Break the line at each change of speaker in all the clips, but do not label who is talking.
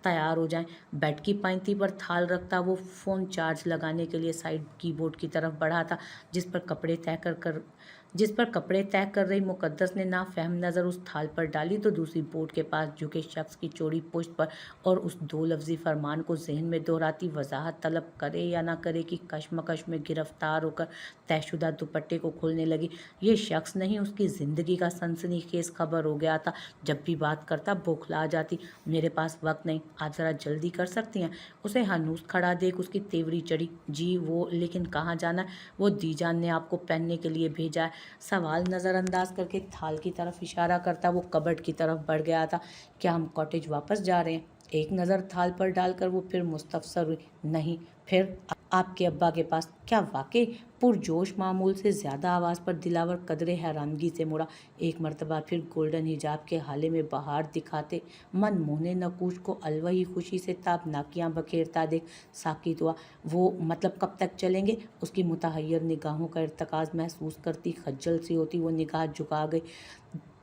तैयार हो जाएं। बेड की पायंती पर थाल रखता वो फ़ोन चार्ज लगाने के लिए साइड कीबोर्ड की तरफ बढ़ा था, जिस पर कपड़े तय कर जिस पर कपड़े तय कर रही मुकद्दस ने नाफहम नज़र उस थाल पर डाली तो दूसरी बोर्ड के पास झुके शख्स की चौड़ी पुश्त पर और उस दो लफ्जी फरमान को जहन में दोहराती वजाहत तलब करे या ना करे कि कशमकश में गिरफ्तार होकर तयशुदा दुपट्टे को खोलने लगी। ये शख्स नहीं, उसकी ज़िंदगी का सनसनीखेज खबर हो गया था। जब भी बात करता बौखला जाती। मेरे पास वक्त नहीं, आप ज़रा जल्दी कर सकती हैं? उसे हनूस खड़ा देख उसकी तेवरी चढ़ी। जी वो, लेकिन कहाँ जाना है? वो दीजान ने आपको पहनने के लिए भेजा है। सवाल नज़रअंदाज करके थाल की तरफ इशारा करता वो कबर्ड की तरफ बढ़ गया था। क्या हम कॉटेज वापस जा रहे हैं? एक नज़र थाल पर डालकर वो फिर मुस्तफसर हुई। नहीं, फिर आपके अब्बा के पास? क्या वाकई? पुरजोश मामूल से ज़्यादा आवाज़ पर दिलावर कदरे हैरानगी से मुड़ा। एक मर्तबा फिर गोल्डन हिजाब के हाले में बहार दिखाते मन मोहने नकूश को अलवही खुशी से ताबनाकियाँ बखेरता देख साकित हुआ। वो मतलब कब तक चलेंगे? उसकी मुतहय्यर निगाहों का इर्तकाज महसूस करती खज्जल सी होती वो निगाह झुका गई।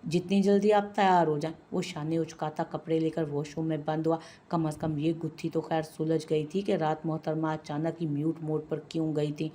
जितनी जल्दी आप तैयार हो जाएं। वो शाने उचकाता कपड़े लेकर वॉशरूम में बंद हुआ। कम अज़ कम ये गुत्थी तो खैर सुलझ गई थी कि रात मोहतरमा अचानक ही म्यूट मोड पर क्यों गई थी।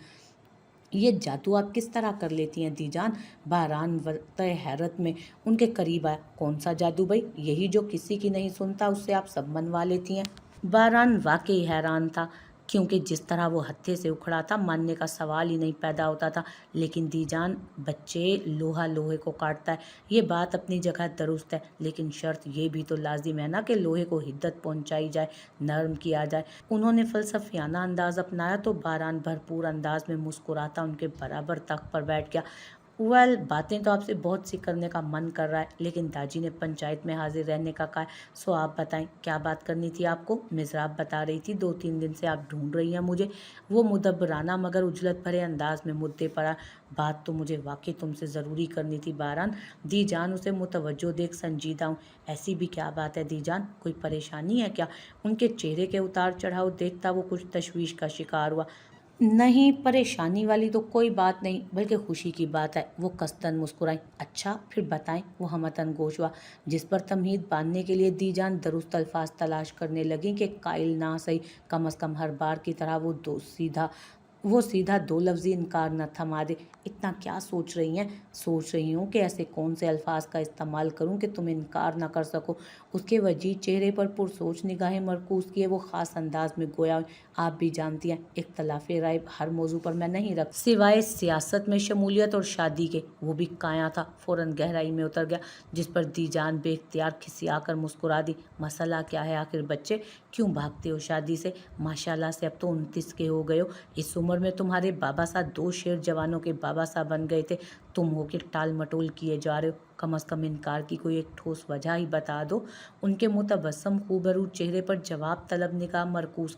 ये जादू आप किस तरह कर लेती हैं दीजान? बहरान वरत हैरत में उनके करीब आया। कौन सा जादू भाई? यही जो किसी की नहीं सुनता उससे आप सब मनवा लेती हैं। बहरान वाकई हैरान था, क्योंकि जिस तरह वो हत्थे से उखड़ा था मानने का सवाल ही नहीं पैदा होता था। लेकिन दीजान, बच्चे लोहा लोहे को काटता है, ये बात अपनी जगह दुरुस्त है, लेकिन शर्त ये भी तो लाजिम है ना कि लोहे को हिद्दत पहुंचाई जाए, नरम किया जाए। उन्होंने फलसफियाना अंदाज अपनाया तो बहरान भरपूर अंदाज में मुस्कुराता उनके बराबर तख्त पर बैठ गया। वेल, बातें तो आपसे बहुत सी करने का मन कर रहा है, लेकिन दाजी ने पंचायत में हाजिर रहने का कहा। सो आप बताएं, क्या बात करनी थी आपको? मिज़राब बता रही थी 2-3 दिन से आप ढूंढ रही हैं मुझे। वो मुदब्बराना मगर उजलत भरे अंदाज में मुद्दे पर बात तो मुझे वाकई तुमसे ज़रूरी करनी थी बहरान। दी जान उसे मुतवज्जो देख संजीदा हूँ। ऐसी भी क्या बात है दी जान? कोई परेशानी है क्या? उनके चेहरे के उतार चढ़ाव देखता वो कुछ तशवीश का शिकार हुआ। नहीं, परेशानी वाली तो कोई बात नहीं, बल्कि खुशी की बात है। वो कस्तन मुस्कुराई। अच्छा, फिर बताएं। वो हमतन गोश हुआ, जिस पर तमहीद बांधने के लिए दीजान दुरुस्त अल्फाज तलाश करने लगी कि कायल ना सही, कम अज़ कम हर बार की तरह वो सीधा दो लफ्ज़ी इनकार न थमा दे। इतना क्या सोच रही हैं? सोच रही हूँ कि ऐसे कौन से अल्फाज का इस्तेमाल करूँ कि तुम इनकार ना कर सको। उसके वजीह चेहरे पर पुरसोच निगाहें मरकूज किए वो ख़ास अंदाज में गोया, आप भी जानती हैं इख्तलाफे राय हर मौजू पर मैं नहीं रख, सिवाय सियासत में शमूलियत और शादी के। वो भी काया था। फ़ौरन गहराई में उतर गया, जिस पर दीजान बेख्तियार खिसिया कर मुस्कुरा दी। मसला क्या है आखिर बच्चे? क्यों भागते हो शादी से? माशाल्लाह से अब तो 29 के हो गए हो। इस उम्र में तुम्हारे बाबा साहब 2 शेर जवानों के बाबा साहब बन गए थे। तुम हो के टाल मटोल किए जा रहे हो। कम अज़ कम इनकार की कोई एक ठोस वजह ही बता दो। उनके मुतबस्सम खूबरू चेहरे पर जवाब तलब निगाह मरकूज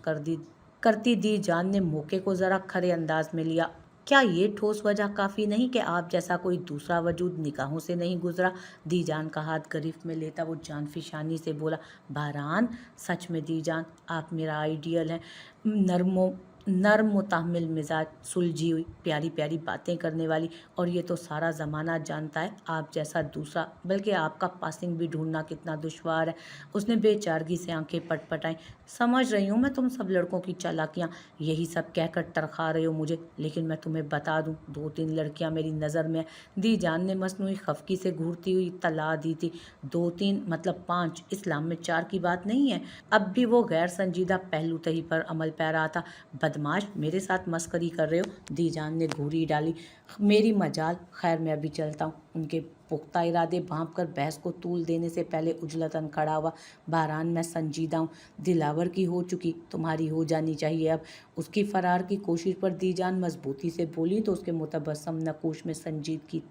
करती दी जान ने मौके को ज़रा खरे अंदाज में लिया। क्या ये ठोस वजह काफ़ी नहीं कि आप जैसा कोई दूसरा वजूद निगाहों से नहीं गुजरा? दी जान का हाथ गिरफ्त में लेता वो जानफिशानी से बोला। बहरान, सच में दी जान, आप मेरा आइडियल हैं। नरमो नर्म मुतहम्मिल मिजाज, सुलझी हुई प्यारी प्यारी बातें करने वाली, और ये तो सारा ज़माना जानता है आप जैसा दूसरा, बल्कि आपका पासिंग भी ढूंढना कितना दुश्वार है। उसने बेचारगी से आंखें पटपटाई। समझ रही हूँ मैं तुम सब लड़कों की चालाकियाँ, यही सब कहकर तरखा रहे हो मुझे, लेकिन मैं तुम्हें बता दूँ 2-3 लड़कियाँ मेरी नज़र में। दी जान ने मसनूई खफकी से घूरती हुई तला दी थी। 2-3 मतलब 5, इस्लाम में 4 की बात नहीं है। अब भी वो गैर संजीदा पहलू तही पर अमल पै रहा था। बदमाश, मेरे साथ मस्करी कर रहे हो? दीजान ने घूरी डाली। मेरी मजाल, खैर मैं अभी चलता हूँ। उनके पुख्ता इरादे भांप कर बहस को तूल देने से पहले उजलतन खड़ा हुआ। बहरान, मैं संजीदा हूँ। दिलावर की हो चुकी, तुम्हारी हो जानी चाहिए अब। उसकी फरार की कोशिश पर दीजान मजबूती से बोली तो उसके मुतबस्सम नकूश में संजीदगी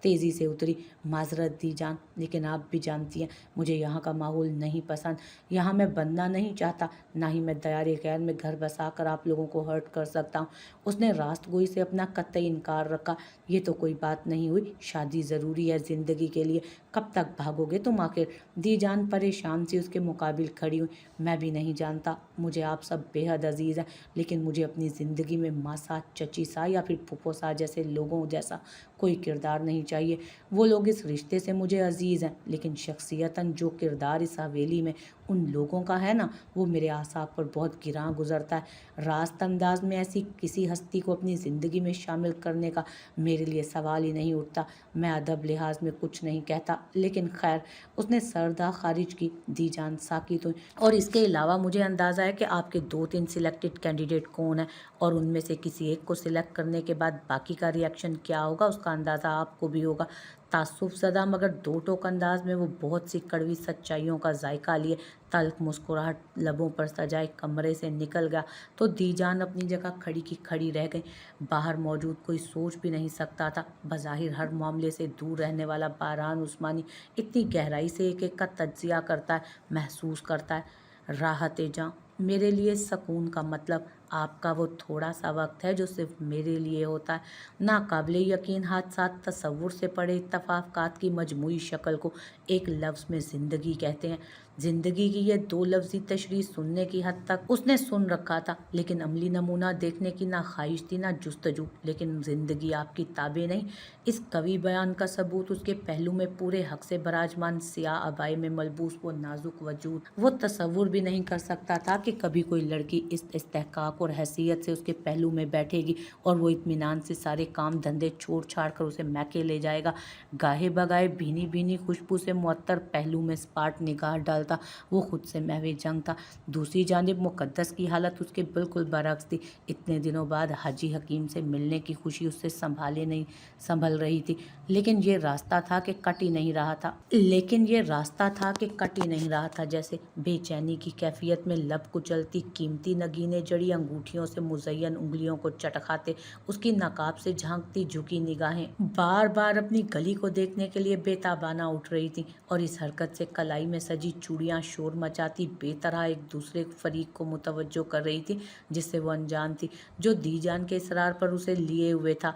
तेज़ी से उतरी। माजरत दीजान, लेकिन आप भी जानती हैं मुझे यहाँ का माहौल नहीं पसंद। यहाँ मैं बनना नहीं चाहता, ना ही मैं दयारे गैर में घर बसा कर आप लोगों को हर्ट कर सकता हूँ। उसने रास्तगोई से अपना कतई इनकार रखा। ये तो कोई बात नहीं हुई, शादी ज़रूरी है ज़िंदगी के लिए। कब तक भागोगे तुम आखिर? दीजान परेशान सी उसके मुकाबिल खड़ी हुई। मैं भी नहीं जानता, मुझे आप सब बेहद अजीज़ हैं, लेकिन मुझे अपनी ज़िंदगी में माँ सा, चची सा या फिर फूफो सा जैसे लोगों जैसा कोई किरदार नहीं चाहिए। वो लोग इस रिश्ते से मुझे अजीज़ हैं, लेकिन शख्सियतन जो किरदार इस हवेली में उन लोगों का है ना, वो मेरे आसाब पर बहुत गिरां गुजरता है। रास्त अंदाज में ऐसी किसी हस्ती को अपनी ज़िंदगी में शामिल करने का मेरे लिए सवाल ही नहीं उठता। मैं अदब लिहाज में कुछ नहीं कहता, लेकिन खैर, उसने सरदा खारिज की, दी जान साकी तो। और इसके अलावा मुझे अंदाज़ा है कि आपके 2-3 सिलेक्टेड कैंडिडेट कौन है, और उनमें से किसी एक को सिलेक्ट करने के बाद बाकी का रिएक्शन क्या होगा उसका अंदाज़ा आपको भी होगा। तासुफ ज़दा मगर दो टोक अंदाज में वो बहुत सी कड़वी सच्चाइयों का जायका लिए तल्ख मुस्कुराहट लबों पर सजाए कमरे से निकल गया, तो दीजान अपनी जगह खड़ी की खड़ी रह गई। बाहर मौजूद कोई सोच भी नहीं सकता था। बज़ाहिर हर मामले से दूर रहने वाला बारहान उस्मानी इतनी गहराई से एक एक का तज्जिया करता है, महसूस करता है। राहत जां, मेरे लिए सकून का मतलब आपका वो थोड़ा सा वक्त है जो सिर्फ मेरे लिए होता है। नाकाबिले यकीन हादसात तसव्वुर से पड़े इत्तफाक़ात की मजमूई शक्ल को एक लफ्ज़ में ज़िंदगी कहते हैं। ज़िंदगी की ये दो लफ्ज़ी तशरीह सुनने की हद तक उसने सुन रखा था, लेकिन अमली नमूना देखने की ना ख्वाहिश थी ना जुस्तजू। लेकिन ज़िंदगी आपकी ताबे नहीं। इस कवि बयान का सबूत उसके पहलू में पूरे हक से बराजमान सियाह अबाई में मलबूस वो नाजुक वजूद। वो तसव्वुर भी नहीं कर सकता था कि कभी कोई लड़की इस इस्तेहकाक और हैसियत से उसके पहलू में बैठेगी और वो इत्मीनान से सारे काम धंधे छोड़ छाड़ कर उसे मैके ले जाएगा। गाहे बगाए भीनी भीनी खुशबू से मुअत्तर पहलू में स्पाट निगाह डालता, वो खुद से महवे जंग था। दूसरी जानिब मुकद्दस की हालत उसके बिल्कुल बरक्स थी। इतने दिनों बाद हाजी हकीम से मिलने की खुशी उससे संभल रही थी, लेकिन ये रास्ता था कि कट ही नहीं रहा था। जैसे बेचैनी की कैफियत में लब कुचलती कीमती नगीने जड़ी अंगूठियों से मुज़य्यन उंगलियों को चटखाते उसकी नकाब से झांकती झुकी निगाहें बार बार अपनी गली को देखने के लिए बेताबाना उठ रही थी, और इस हरकत से कलाई में सजी चूड़ियां शोर मचाती बेतरह एक दूसरे फरीक को मुतवज्जो कर रही थी, जिससे वो अनजान थी, जो दीजान के इसरार पर उसे लिए हुए था।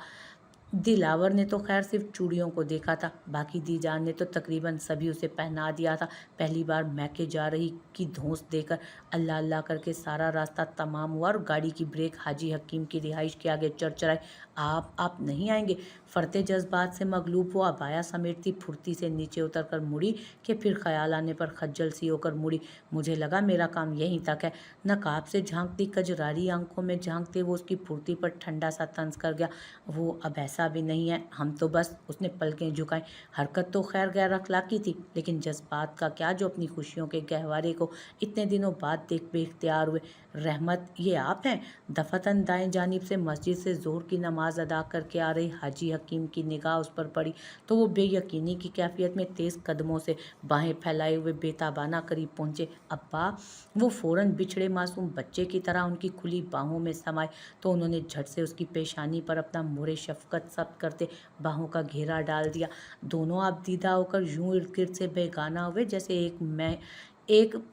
दिलावर ने तो खैर सिर्फ चूड़ियों को देखा था, बाकी दीजान ने तो तकरीबन सभी उसे पहना दिया था। पहली बार मैके जा रही की धौंस देकर अल्लाह अल्लाह करके सारा रास्ता तमाम हुआ, और गाड़ी की ब्रेक हाजी हकीम की रिहाइश के आगे चरचराई। आप नहीं आएंगे? फरते जज्बात से मगलूब वो अबाया समेटती फुर्ती से नीचे उतर कर मुड़ी, कि फिर ख्याल आने पर खज्जल सी होकर मुड़ी। मुझे लगा मेरा काम यहीं तक है। नकाब से झांकती कजरारी आंखों में झांकते वो उसकी फुर्ती पर ठंडा सा तंज कर गया। वो अब ऐसा भी नहीं है, हम तो बस। उसने पलकें झुकाई। हरकत तो खैर गैर अखलाकी थी, लेकिन जज्बात का क्या जो अपनी खुशियों के गहवारे को इतने दिनों बाद देख बेख्तियार हुए। रहमत, ये आप हैं? दफतन दाएं जानिब से मस्जिद से जोर की नमाज अदा करके आ रही हाजी हकीम की निगाह उस पर पड़ी, तो वो बेयकीनी की कैफियत में तेज़ कदमों से बाहें फैलाए हुए बेताबाना करीब पहुंचे। अब्बा! वो फ़ौरन बिछड़े मासूम बच्चे की तरह उनकी खुली बाहों में समाये, तो उन्होंने झट से उसकी पेशानी पर अपना मोरे शफकत सब्त करते बाहों का घेरा डाल दिया। दोनों आप दीदा होकर यूं इर्द गिर्द से बेगाना हुए जैसे एक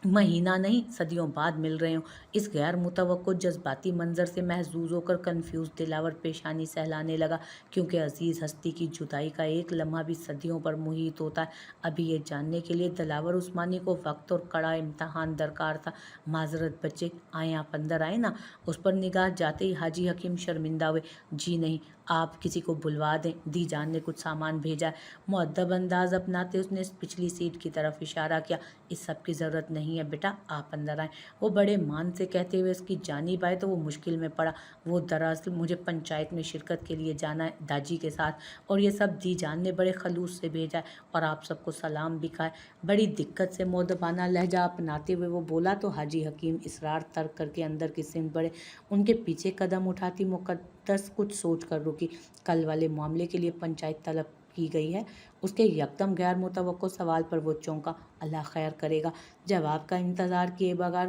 महीना नहीं सदियों बाद मिल रहे हों। इस गैर मुतवक्को जज्बाती मंजर से महजूज होकर कन्फ्यूज दिलावर पेशानी सहलाने लगा, क्योंकि अजीज़ हस्ती की जुदाई का एक लम्हा भी सदियों पर मुहित होता है। अभी ये जानने के लिए दिलावर उस्मानी को वक्त और कड़ा इम्तहान दरकार था। माजरत बच्चे, आए आप अंदर आए ना। उस पर निगाह जाते ही हाजी हकीम शर्मिंदा हुए। जी नहीं, आप किसी को बुलवा दें, दीजान ने कुछ सामान भेजा है। मुअद्दब अंदाज अपनाते उसने पिछली सीट की तरफ इशारा किया। इस सब की ज़रूरत नहीं है बेटा, आप अंदर आएँ। वो बड़े मान से कहते हुए उसकी जानिब आए तो वो मुश्किल में पड़ा। वो दरअसल मुझे पंचायत में शिरकत के लिए जाना है दाजी के साथ, और ये सब दीजान ने बड़े खलूस से भेजा है, और आप सबको सलाम भी कहा है। बड़ी दिक्कत से मौदबाना लहजा अपनाते हुए वो बोला, तो हाजी हकीम इसरार तर्क करके अंदर की सिमत बढ़े। उनके पीछे कदम उठाती मुकद्दस कुछ सोच कर रुकी। कल वाले मामले के लिए पंचायत तलब की गई है। उसके यकदम गैर मुतवक्को सवाल पर वो चौंका। अल्लाह खैर करेगा। जवाब का इंतज़ार किए बगैर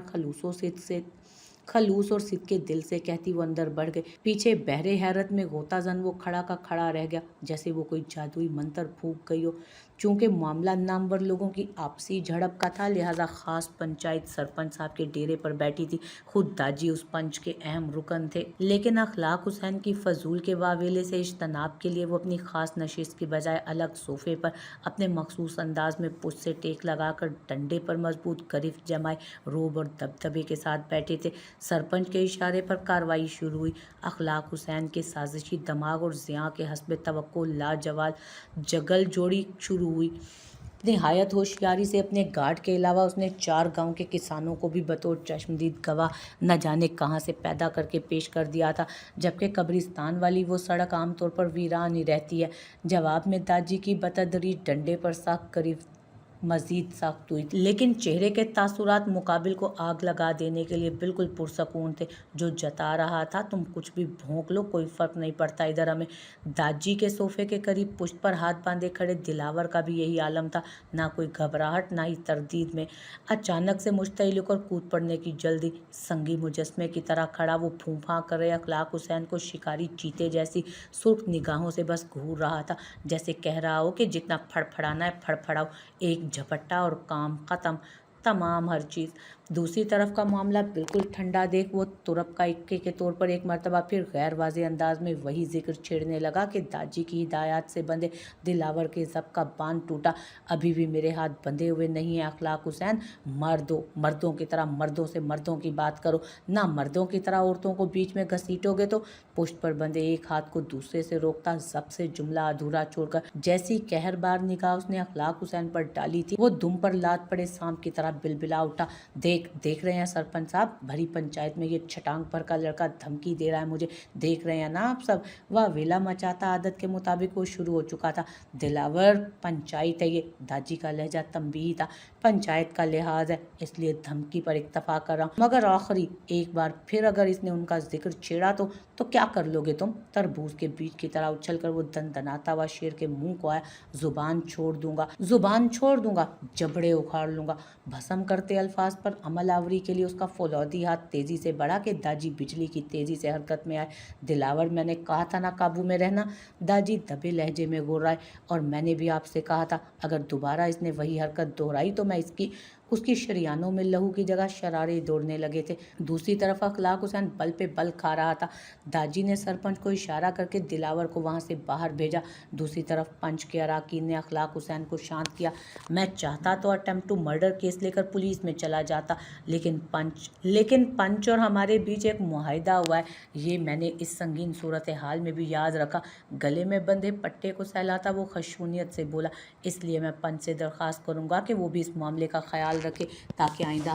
खलूस और सिद्ध के दिल से कहती वो अंदर बढ़ गई। पीछे बहरे हैरत में गोता जन वो खड़ा का खड़ा रह गया, जैसे वो कोई जादुई मंत्र फूंक गई हो। चूंकि मामला नामवर लोगों की आपसी झड़प का था, लिहाजा खास पंचायत सरपंच साहब के डेरे पर बैठी थी। खुद दाजी उस पंच के अहम रुकन थे, लेकिन अखलाक हुसैन की फजूल के वावेले से इज्तनाब के लिए वो अपनी खास नशिस्त की बजाय अलग सोफे पर अपने मखसूस अंदाज में पुश से टेक लगाकर डंडे पर मजबूत गरिफ्त जमाए रोब और दबदबे के साथ बैठे थे। सरपंच के इशारे पर कार्रवाई शुरू हुई। अखलाक हुसैन के साजिशी दमाग और ज़िया के हस्बे तवक्को लाजवाब जगल जोड़ी शुरू हुई। निहायत होशियारी से अपने गार्ड के अलावा उसने 4 गांव के किसानों को भी बतौर चश्मदीद गवाह न जाने कहाँ से पैदा करके पेश कर दिया था, जबकि कब्रिस्तान वाली वो सड़क आमतौर पर वीरान ही रहती है। जवाब में दाजी की बतदरीज डंडे पर साख करीब मजीद सख्त हुई, लेकिन चेहरे के तासुरात मुकाबिल को आग लगा देने के लिए बिल्कुल पुरसकून थे, जो जता रहा था तुम कुछ भी भौंक लो, कोई फर्क नहीं पड़ता इधर हमें। दाजी के सोफे के करीब पुश्त पर हाथ बांधे खड़े दिलावर का भी यही आलम था, ना कोई घबराहट ना ही तरदीद में। अचानक से मुश्तइल होकर कूद पड़ने की जल्दी, संगी मुजस्मे की तरह खड़ा वो फूंफा कर रहे अखलाक हुसैन को शिकारी चीते जैसी सुर्ख निगाहों से बस घूर रहा था, जैसे कह रहा हो कि जितना फड़फड़ाना है फड़फड़ाओ, एक झपट्टा और काम खत्म, तमाम हर चीज़। दूसरी तरफ का मामला बिल्कुल ठंडा देख वो तुरप का इक्के के तौर पर एक मरतबा फिर गैर वाज़ेह अंदाज में वही जिक्र छेड़ने लगा कि दाजी की हिदायत से बंधे दिलावर के जब का बांध टूटा, अभी भी मेरे हाथ बंधे हुए नहीं है अखलाक हुसैन। मर्दों की तरह मर्दों से मर्दों की बात करो, ना मर्दों की तरह औरतों को बीच में घसीटोगे तो। पुष्ट पर बंधे एक हाथ को दूसरे से रोकता जब से जुमला अधूरा छोड़कर जैसी कहरबार निगाह उसने अखलाक हुसैन पर डाली थी, वो दुम पर लात पड़े सांप की तरह बिलबिला उठा। देख रहे हैं सरपंच साहब, भरी पंचायत में ये छटांग पर का लड़का धमकी दे रहा है मुझे, देख रहे हैं ना आप सब। वह वेला मचाता आदत के मुताबिक वो शुरू हो चुका था। दिलावर, पंचायत है ये, दाजी का लहजा तंबीही था, पंचायत का लिहाज है इसलिए धमकी पर इक्तफा कर रहा हूँ, मगर आखिरी एक बार फिर अगर इसने उनका जिक्र छेड़ा तो क्या कर लोगे तुम। तरबूज के बीज की तरह उछलकर वो दनदनाता हुआ शेर के मुंह को आया। जुबान छोड़ दूंगा, जबड़े उखाड़ लूंगा। भस्म करते अल्फाज पर अमल आवरी के लिए उसका फौलादी हाथ तेजी से बढ़ा कि दाजी बिजली की तेजी से हरकत में आए। दिलावर, मैंने कहा था ना काबू में रहना, दाजी दबे लहजे में बोल रहा है, और मैंने भी आपसे कहा था अगर दोबारा इसने वही हरकत दोहराई तो मैं उसकी शरियानों में लहू की जगह शरारे दौड़ने लगे थे। दूसरी तरफ अखलाक हुसैन बल पे बल खा रहा था। दाजी ने सरपंच को इशारा करके दिलावर को वहां से बाहर भेजा। दूसरी तरफ पंच के अराकीन ने अखलाक हुसैन को शांत किया। मैं चाहता तो अटेम्प्ट टू मर्डर केस लेकर पुलिस में चला जाता, लेकिन पंच और हमारे बीच एक मुआहिदा हुआ है, ये मैंने इस संगीन सूरत हाल में भी याद रखा। गले में बंधे पट्टे को सहलाता वो खशूनियत से बोला, इसलिए मैं पंच से दरख्वास्त करूंगा कि वो भी इस मामले का ख्याल रखे, ताकि आइंदा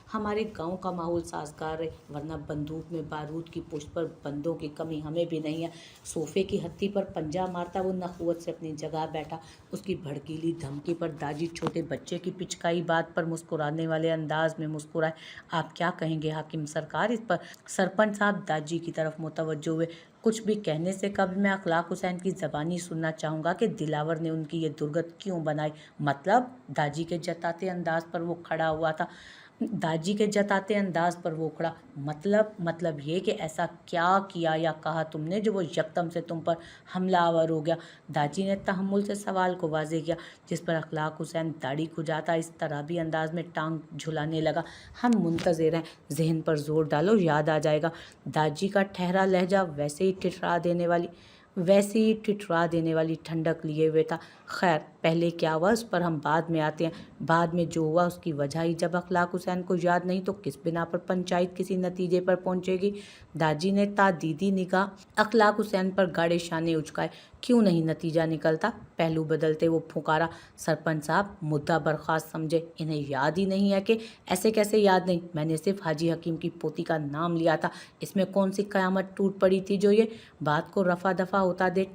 हमारे गांव का माहौल साजगार रहे, वरना बंदूक में बारूद की पुष्ट पर बंदों की कमी हमें भी नहीं है। सोफे की हत्ती पर पंजा मारता वो नखुवत से अपनी जगह बैठा। उसकी भड़कीली धमकी पर दाजी छोटे बच्चे की पिचकाई बात पर मुस्कुराने वाले अंदाज में मुस्कुराए। आप क्या कहेंगे हाकिम सरकार इस पर। सरपंच साहब दाजी की तरफ मुतवज्जो हुए। कुछ भी कहने से कबल मैं अखलाक हुसैन की ज़बानी सुनना चाहूँगा कि दिलावर ने उनकी ये दुर्गत क्यों बनाई। मतलब दाजी के जताते अंदाज पर वो खड़ा हुआ था। मतलब ये कि ऐसा क्या किया या कहा तुमने जो वो यकदम से तुम पर हमलावर हो गया। दाजी ने तहम्मुल से सवाल को वाजे किया, जिस पर अखलाक हुसैन दाढ़ी खुजाता इस तरह भी अंदाज में टांग झुलाने लगा, हम मुंतज़िर हैं, जहन पर जोर डालो याद आ जाएगा। दाजी का ठहरा लहजा वैसे ही टिटरा देने वाली ठंडक लिए हुए था। खैर, पहले क्या हुआ उस पर हम बाद में आते हैं। बाद में जो हुआ उसकी वजह ही जब अखलाक हुसैन को याद नहीं तो किस बिना पर पंचायत किसी नतीजे पर पहुंचेगी। दाजी ने तादीदी निगाह अखलाक हुसैन पर गाढ़े शाने उचकाए। क्यों नहीं नतीजा निकलता। पहलू बदलते वो फुकारा, सरपंच साहब मुद्दा बर्खास्त समझे, इन्हें याद ही नहीं है कि। ऐसे कैसे याद नहीं, मैंने सिर्फ हाजी हकीम की पोती का नाम लिया था, इसमें कौन सी कयामत टूट पड़ी थी जो ये। बात को रफा दफा होता देख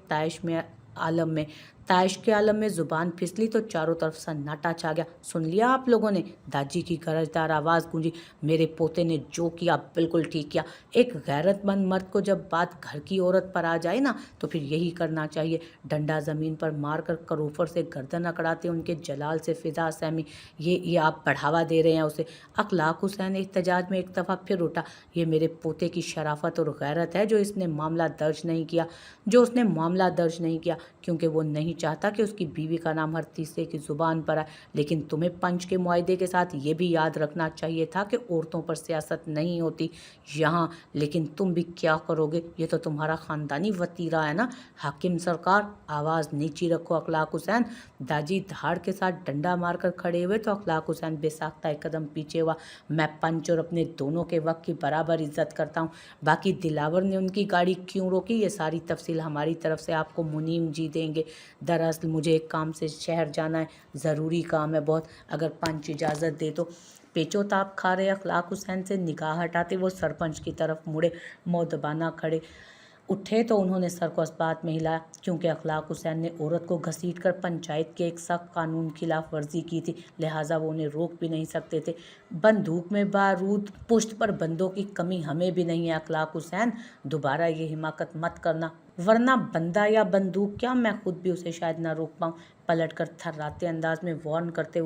ताइश के आलम में जुबान फिसली तो चारों तरफ सन्नाटा छा गया। सुन लिया आप लोगों ने, दाजी की गरजदार आवाज़ गूंजी। मेरे पोते ने जो किया बिल्कुल ठीक किया। एक गैरतमंद मर्द को जब बात घर की औरत पर आ जाए ना तो फिर यही करना चाहिए। डंडा ज़मीन पर मारकर करूफर से गर्दन अकड़ाते उनके जलाल से फिजा सहमी। ये आप बढ़ावा दे रहे हैं उसे। अखलाक हुसैन एहतजाज में एक दफ़ा फिर उठा। ये मेरे पोते की शराफत और गैरत है जो उसने मामला दर्ज नहीं किया क्योंकि वो नहीं चाहता कि उसकी बीवी का नाम हर तीसरे की जुबान पर आए। लेकिन तुम्हें पंच के मुआहदे के साथ ये भी याद रखना चाहिए था कि औरतों पर सियासत नहीं होती यहाँ। लेकिन तुम भी क्या करोगे, ये तो तुम्हारा ख़ानदानी वतीरा है ना। हाकिम सरकार, आवाज़ नीची रखो। अखलाक हुसैन, दाजी धाड़ के साथ डंडा मारकर खड़े हुए तो अखलाक हुसैन बेसाख्ता एक कदम पीछे हुआ। मैं पंच और अपने दोनों के वक्त की बराबर इज्जत करता हूँ। बाकी दिलावर ने उनकी गाड़ी क्यों रोकी ये सारी तफसील हमारी तरफ से आपको मुनीम जी देंगे। दरअसल मुझे एक काम से शहर जाना है, ज़रूरी काम है बहुत, अगर पंच इजाज़त दे तो। पेचोताप खा रहे अखलाक हुसैन से निगाह हटाते वो सरपंच की तरफ मुड़े, मौदबाना खड़े उठे तो उन्होंने सर को इस बात में हिलाया क्योंकि अखलाक हुसैन ने औरत को घसीटकर पंचायत के एक सख्त कानून की खिलाफ वर्जी की थी, लिहाजा वो उन्हें रोक भी नहीं सकते थे। बंदूक में बारूद, पुश्त पर बंदों की कमी हमें भी नहीं है अखलाक हुसैन, दोबारा ये हिमाकत मत करना, वरना बंदा या बंदूक क्या, मैं खुद भी उसे शायद ना रोक पाऊँ। पलट कर थर्राते अंदाज में वार्न करते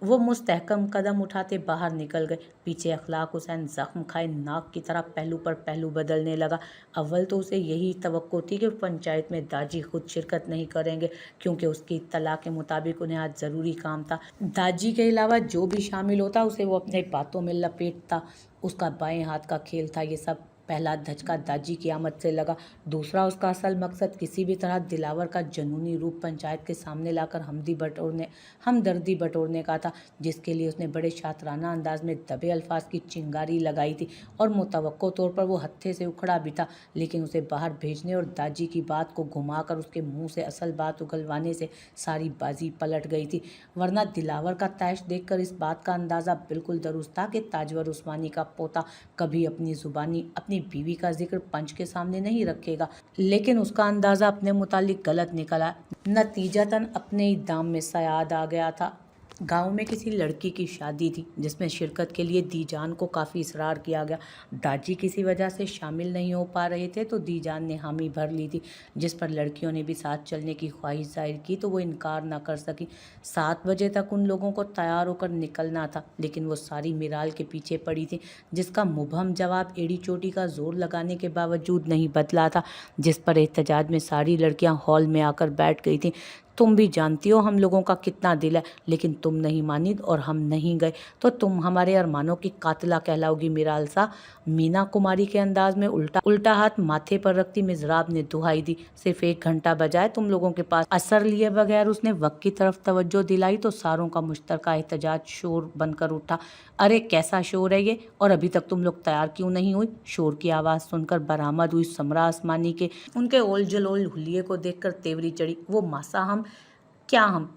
वो मुस्तहकम कदम उठाते बाहर निकल गए। पीछे अखलाक हुसैन जख्म खाए नाक की तरह पहलू पर पहलू बदलने लगा। अव्वल तो उसे यही तवक्को थी कि पंचायत में दाजी खुद शिरकत नहीं करेंगे क्योंकि उसकी इत्तला के मुताबिक उन्हें आज ज़रूरी काम था। दाजी के अलावा जो भी शामिल होता उसे वो अपने बातों में लपेटता, उसका बाएं हाथ का खेल था ये सब। पहला धचका दाजी की आमद से लगा, दूसरा उसका असल मकसद किसी भी तरह दिलावर का जुनूनी रूप पंचायत के सामने लाकर हमदर्दी बटोरने का था, जिसके लिए उसने बड़े शातराना अंदाज में दबे अल्फाज की चिंगारी लगाई थी और मुतवक्को तौर पर वो हत्थे से उखड़ा भी था। लेकिन उसे बाहर भेजने और दाजी की बात को घुमाकर उसके मुंह से असल बात उगलवाने से सारी बाजी पलट गई थी, वरना दिलावर का तैश देखकर इस बात का अंदाज़ा बिल्कुल दुरुस्त था कि ताजवर उस्मानी का पोता कभी अपनी जुबानी अपनी बीवी का जिक्र पंच के सामने नहीं रखेगा। लेकिन उसका अंदाज़ा अपने मुतालिक गलत निकला, नतीजतन अपने ही दाम में सयाद आ गया था। गांव में किसी लड़की की शादी थी जिसमें शिरकत के लिए दीजान को काफ़ी इसरार किया गया। दाजी किसी वजह से शामिल नहीं हो पा रहे थे तो दीजान ने हामी भर ली थी, जिस पर लड़कियों ने भी साथ चलने की ख्वाहिश जाहिर की तो वो इनकार ना कर सकी। 7 बजे तक उन लोगों को तैयार होकर निकलना था, लेकिन वो सारी मिराल के पीछे पड़ी थी, जिसका मुबहम जवाब एड़ी चोटी का जोर लगाने के बावजूद नहीं बदला था, जिस पर एहतजाज में सारी लड़कियां हॉल में आकर बैठ गई थीं। तुम भी जानती हो हम लोगों का कितना दिल है, लेकिन तुम नहीं मानी और हम नहीं गए तो तुम हमारे अरमानों की कातिला कहलाओगी मिराल सा। मीना कुमारी के अंदाज में उल्टा हाथ माथे पर रखती मिजराब ने दुहाई दी। सिर्फ 1 घंटा बजाए तुम लोगों के पास। असर लिए बगैर उसने वक्त की तरफ तवज्जो दिलाई तो सारों का मुश्तरका एहतजाज शोर बनकर उठा। अरे कैसा शोर है ये, और अभी तक तुम लोग तैयार क्यों नहीं हुई? शोर की आवाज़ सुनकर बरामद हुई समरा आसमानी के। उनके ओल जलोल हुलिये को देखकर तेवरी चढ़ी। वो मासा हम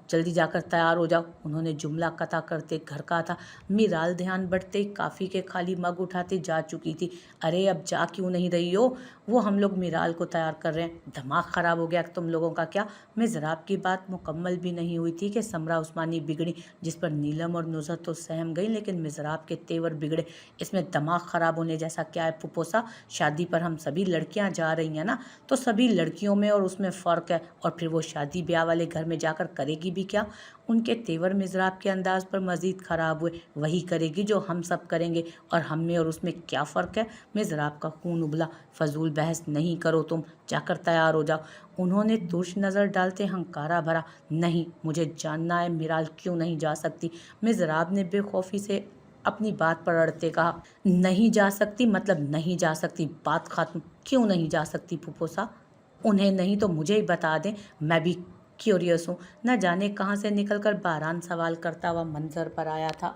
जल्दी जाकर तैयार हो जाओ, उन्होंने जुमला कता करते घर का था। मिराल ध्यान बढ़ते ही काफ़ी के खाली मग उठाते जा चुकी थी। अरे अब जा क्यों नहीं रही हो? वो हम लोग मिराल को तैयार कर रहे हैं। दिमाग ख़राब हो गया तुम लोगों का क्या? मिज़राब की बात मुकम्मल भी नहीं हुई थी कि समरा उस्मानी बिगड़ी, जिस पर नीलम और नुज़रत तो सहम गई, लेकिन मिज़राब के तेवर बिगड़े। इसमें दिमाग ख़राब होने जैसा क्या है फुपोसा? शादी पर हम सभी लड़कियां जा रही हैं ना, तो सभी लड़कियों में और उसमें फ़र्क है। और फिर वो शादी ब्याह वाले घर में जाकर करेगी भी क्या? उनके तेवर मिज़राब के अंदाज पर मज़ीद ख़राब हुए। वही करेगी जो हम सब करेंगे, और हम में और उसमें क्या फ़र्क है? मिज़राब का खून उबला। फजूल बहस नहीं करो, तुम जाकर तैयार हो जाओ, उन्होंने तुर्श नज़र डालते हंकारा भरा। नहीं, मुझे जानना है मिराल क्यों नहीं जा सकती? मिज़राब ने बेखौफी से अपनी बात पर अड़ते कहा। नहीं जा सकती मतलब नहीं जा सकती, बात खत्म। क्यों नहीं जा सकती फुफोसा? उन्हें नहीं तो मुझे ही बता दें, मैं भी क्यूरियस हूँ। न जाने कहाँ से निकलकर बारान सवाल करता हुआ मंजर पर आया था।